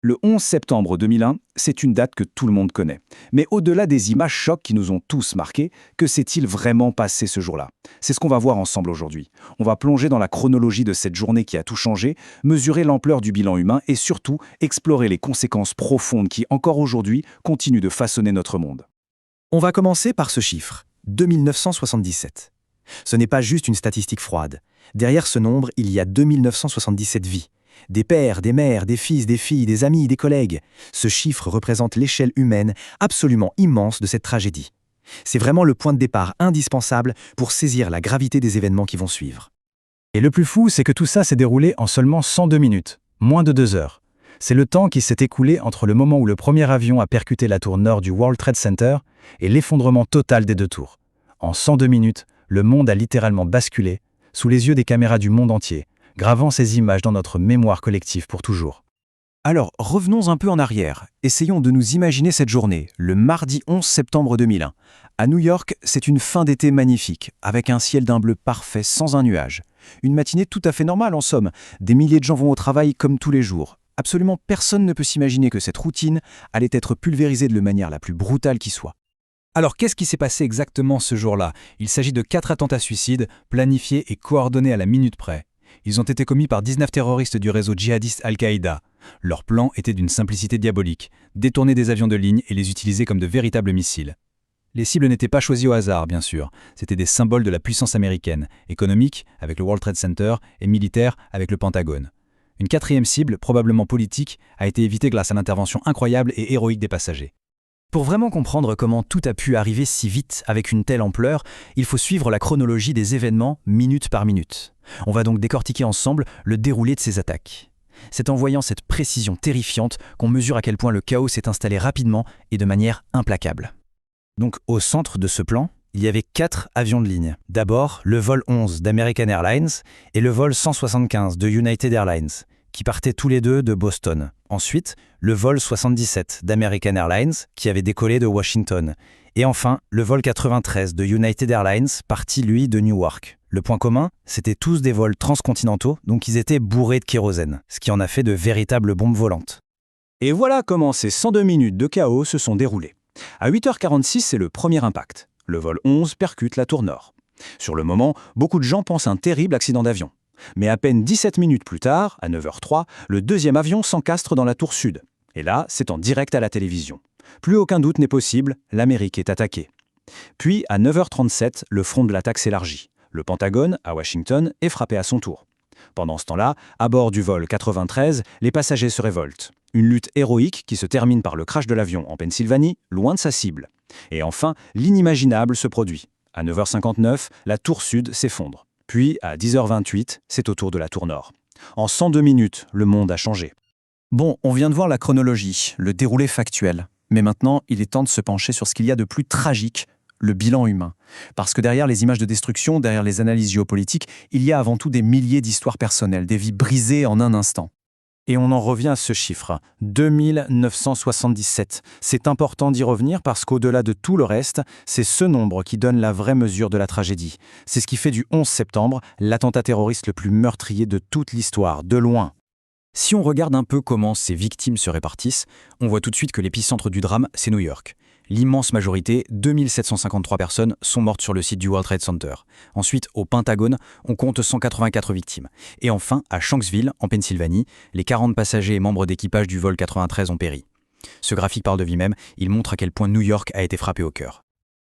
Le 11 septembre 2001, c'est une date que tout le monde connaît. Mais au-delà des images chocs qui nous ont tous marqués, que s'est-il vraiment passé ce jour-là? C'est ce qu'on va voir ensemble aujourd'hui. On va plonger dans la chronologie de cette journée qui a tout changé, mesurer l'ampleur du bilan humain et surtout explorer les conséquences profondes qui, encore aujourd'hui, continuent de façonner notre monde. On va commencer par ce chiffre, 2977. Ce n'est pas juste une statistique froide. Derrière ce nombre, il y a 2977 vies. Des pères, des mères, des fils, des filles, des amis, des collègues. Ce chiffre représente l'échelle humaine absolument immense de cette tragédie. C'est vraiment le point de départ indispensable pour saisir la gravité des événements qui vont suivre. Et le plus fou, c'est que tout ça s'est déroulé en seulement 102 minutes, moins de 2 heures. C'est le temps qui s'est écoulé entre le moment où le premier avion a percuté la tour nord du World Trade Center et l'effondrement total des deux tours. En 102 minutes, le monde a littéralement basculé, sous les yeux des caméras du monde entier, gravant ces images dans notre mémoire collective pour toujours. Alors, revenons un peu en arrière. Essayons de nous imaginer cette journée, le mardi 11 septembre 2001. À New York, c'est une fin d'été magnifique, avec un ciel d'un bleu parfait sans un nuage. Une matinée tout à fait normale en somme. Des milliers de gens vont au travail comme tous les jours. Absolument personne ne peut s'imaginer que cette routine allait être pulvérisée de la manière la plus brutale qui soit. Alors qu'est-ce qui s'est passé exactement ce jour-là? Il s'agit de 4 attentats suicides, planifiés et coordonnés à la minute près. Ils ont été commis par 19 terroristes du réseau djihadiste Al-Qaïda. Leur plan était d'une simplicité diabolique, détourner des avions de ligne et les utiliser comme de véritables missiles. Les cibles n'étaient pas choisies au hasard, bien sûr. C'était des symboles de la puissance américaine, économique, avec le World Trade Center, et militaire, avec le Pentagone. Une 4e cible, probablement politique, a été évitée grâce à l'intervention incroyable et héroïque des passagers. Pour vraiment comprendre comment tout a pu arriver si vite avec une telle ampleur, il faut suivre la chronologie des événements minute par minute. On va donc décortiquer ensemble le déroulé de ces attaques. C'est en voyant cette précision terrifiante qu'on mesure à quel point le chaos s'est installé rapidement et de manière implacable. Donc au centre de ce plan, il y avait 4 avions de ligne. D'abord, le vol 11 d'American Airlines et le vol 175 de United Airlines, qui partaient tous les deux de Boston. Ensuite, le vol 77 d'American Airlines, qui avait décollé de Washington. Et enfin, le vol 93 de United Airlines, parti lui de Newark. Le point commun, c'était tous des vols transcontinentaux, donc ils étaient bourrés de kérosène, ce qui en a fait de véritables bombes volantes. Et voilà comment ces 102 minutes de chaos se sont déroulées. À 8h46, c'est le premier impact. Le vol 11 percute la tour nord. Sur le moment, beaucoup de gens pensent à un terrible accident d'avion. Mais à peine 17 minutes plus tard, à 9h03, le deuxième avion s'encastre dans la tour sud. Et là, c'est en direct à la télévision. Plus aucun doute n'est possible, l'Amérique est attaquée. Puis, à 9h37, le front de l'attaque s'élargit. Le Pentagone, à Washington, est frappé à son tour. Pendant ce temps-là, à bord du vol 93, les passagers se révoltent. Une lutte héroïque qui se termine par le crash de l'avion en Pennsylvanie, loin de sa cible. Et enfin, l'inimaginable se produit. À 9h59, la tour sud s'effondre. Puis, à 10h28, c'est au tour de la tour nord. En 102 minutes, le monde a changé. Bon, on vient de voir la chronologie, le déroulé factuel. Mais maintenant, il est temps de se pencher sur ce qu'il y a de plus tragique, le bilan humain. Parce que derrière les images de destruction, derrière les analyses géopolitiques, il y a avant tout des milliers d'histoires personnelles, des vies brisées en un instant. Et on en revient à ce chiffre, 2977. C'est important d'y revenir parce qu'au-delà de tout le reste, c'est ce nombre qui donne la vraie mesure de la tragédie. C'est ce qui fait du 11 septembre l'attentat terroriste le plus meurtrier de toute l'histoire, de loin. Si on regarde un peu comment ces victimes se répartissent, on voit tout de suite que l'épicentre du drame, c'est New York. L'immense majorité, 2753 personnes, sont mortes sur le site du World Trade Center. Ensuite, au Pentagone, on compte 184 victimes. Et enfin, à Shanksville, en Pennsylvanie, les 40 passagers et membres d'équipage du vol 93 ont péri. Ce graphique parle de lui-même, il montre à quel point New York a été frappé au cœur.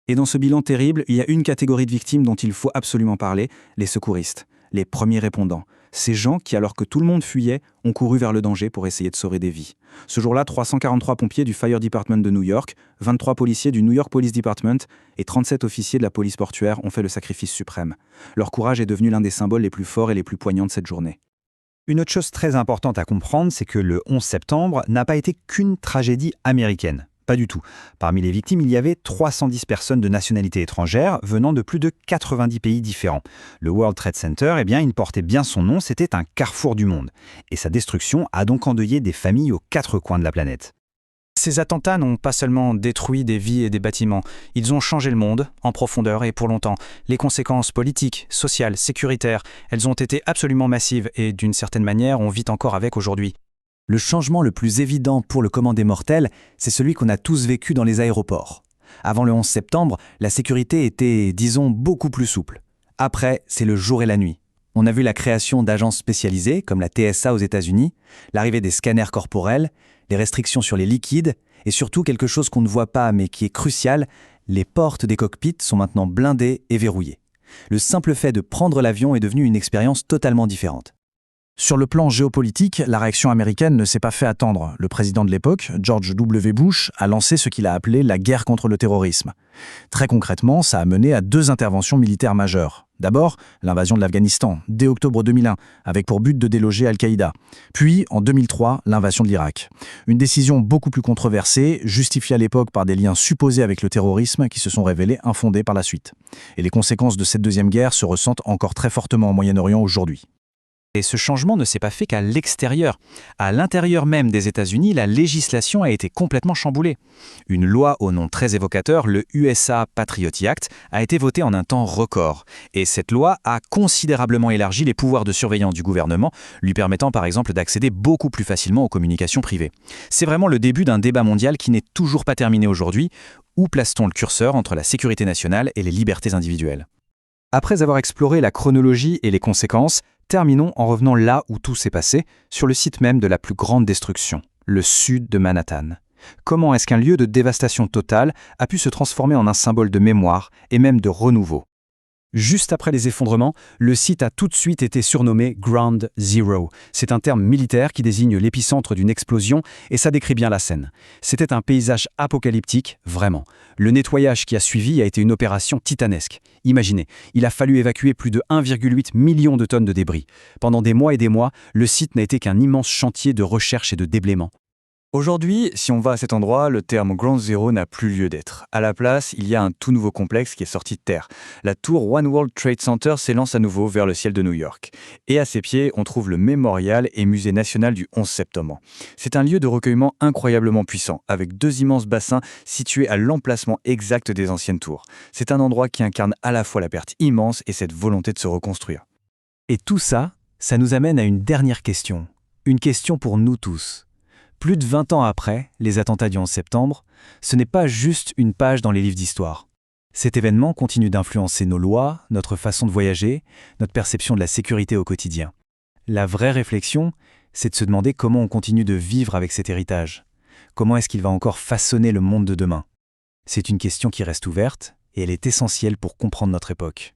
Et dans ce bilan terrible, il y a une catégorie de victimes dont il faut absolument parler, les secouristes, les premiers répondants. Ces gens qui, alors que tout le monde fuyait, ont couru vers le danger pour essayer de sauver des vies. Ce jour-là, 343 pompiers du Fire Department de New York, 23 policiers du New York Police Department et 37 officiers de la police portuaire ont fait le sacrifice suprême. Leur courage est devenu l'un des symboles les plus forts et les plus poignants de cette journée. Une autre chose très importante à comprendre, c'est que le 11 septembre n'a pas été qu'une tragédie américaine. Pas du tout. Parmi les victimes, il y avait 310 personnes de nationalité étrangère venant de plus de 90 pays différents. Le World Trade Center, il portait bien son nom, c'était un carrefour du monde. Et sa destruction a donc endeuillé des familles aux 4 coins de la planète. Ces attentats n'ont pas seulement détruit des vies et des bâtiments, ils ont changé le monde, en profondeur et pour longtemps. Les conséquences politiques, sociales, sécuritaires, elles ont été absolument massives et d'une certaine manière, on vit encore avec aujourd'hui. Le changement le plus évident pour le commun des mortels, c'est celui qu'on a tous vécu dans les aéroports. Avant le 11 septembre, la sécurité était, disons, beaucoup plus souple. Après, c'est le jour et la nuit. On a vu la création d'agences spécialisées, comme la TSA aux États-Unis, l'arrivée des scanners corporels, les restrictions sur les liquides, et surtout quelque chose qu'on ne voit pas mais qui est crucial, les portes des cockpits sont maintenant blindées et verrouillées. Le simple fait de prendre l'avion est devenu une expérience totalement différente. Sur le plan géopolitique, la réaction américaine ne s'est pas fait attendre. Le président de l'époque, George W. Bush, a lancé ce qu'il a appelé la guerre contre le terrorisme. Très concrètement, ça a mené à 2 interventions militaires majeures. D'abord, l'invasion de l'Afghanistan, dès octobre 2001, avec pour but de déloger Al-Qaïda. Puis, en 2003, l'invasion de l'Irak. Une décision beaucoup plus controversée, justifiée à l'époque par des liens supposés avec le terrorisme qui se sont révélés infondés par la suite. Et les conséquences de cette deuxième guerre se ressentent encore très fortement au Moyen-Orient aujourd'hui. Et ce changement ne s'est pas fait qu'à l'extérieur. À l'intérieur même des États-Unis, la législation a été complètement chamboulée. Une loi au nom très évocateur, le USA Patriot Act, a été votée en un temps record. Et cette loi a considérablement élargi les pouvoirs de surveillance du gouvernement, lui permettant par exemple d'accéder beaucoup plus facilement aux communications privées. C'est vraiment le début d'un débat mondial qui n'est toujours pas terminé aujourd'hui. Où place-t-on le curseur entre la sécurité nationale et les libertés individuelles ? Après avoir exploré la chronologie et les conséquences, terminons en revenant là où tout s'est passé, sur le site même de la plus grande destruction, le sud de Manhattan. Comment est-ce qu'un lieu de dévastation totale a pu se transformer en un symbole de mémoire et même de renouveau ? Juste après les effondrements, le site a tout de suite été surnommé Ground Zero. C'est un terme militaire qui désigne l'épicentre d'une explosion et ça décrit bien la scène. C'était un paysage apocalyptique, vraiment. Le nettoyage qui a suivi a été une opération titanesque. Imaginez, il a fallu évacuer plus de 1,8 million de tonnes de débris. Pendant des mois et des mois, le site n'a été qu'un immense chantier de recherche et de déblaiement. Aujourd'hui, si on va à cet endroit, le terme Ground Zero n'a plus lieu d'être. À la place, il y a un tout nouveau complexe qui est sorti de terre. La tour One World Trade Center s'élance à nouveau vers le ciel de New York. Et à ses pieds, on trouve le mémorial et musée national du 11 septembre. C'est un lieu de recueillement incroyablement puissant, avec 2 immenses bassins situés à l'emplacement exact des anciennes tours. C'est un endroit qui incarne à la fois la perte immense et cette volonté de se reconstruire. Et tout ça, ça nous amène à une dernière question. Une question pour nous tous. Plus de 20 ans après les attentats du 11 septembre, ce n'est pas juste une page dans les livres d'histoire. Cet événement continue d'influencer nos lois, notre façon de voyager, notre perception de la sécurité au quotidien. La vraie réflexion, c'est de se demander comment on continue de vivre avec cet héritage. Comment est-ce qu'il va encore façonner le monde de demain ? C'est une question qui reste ouverte et elle est essentielle pour comprendre notre époque.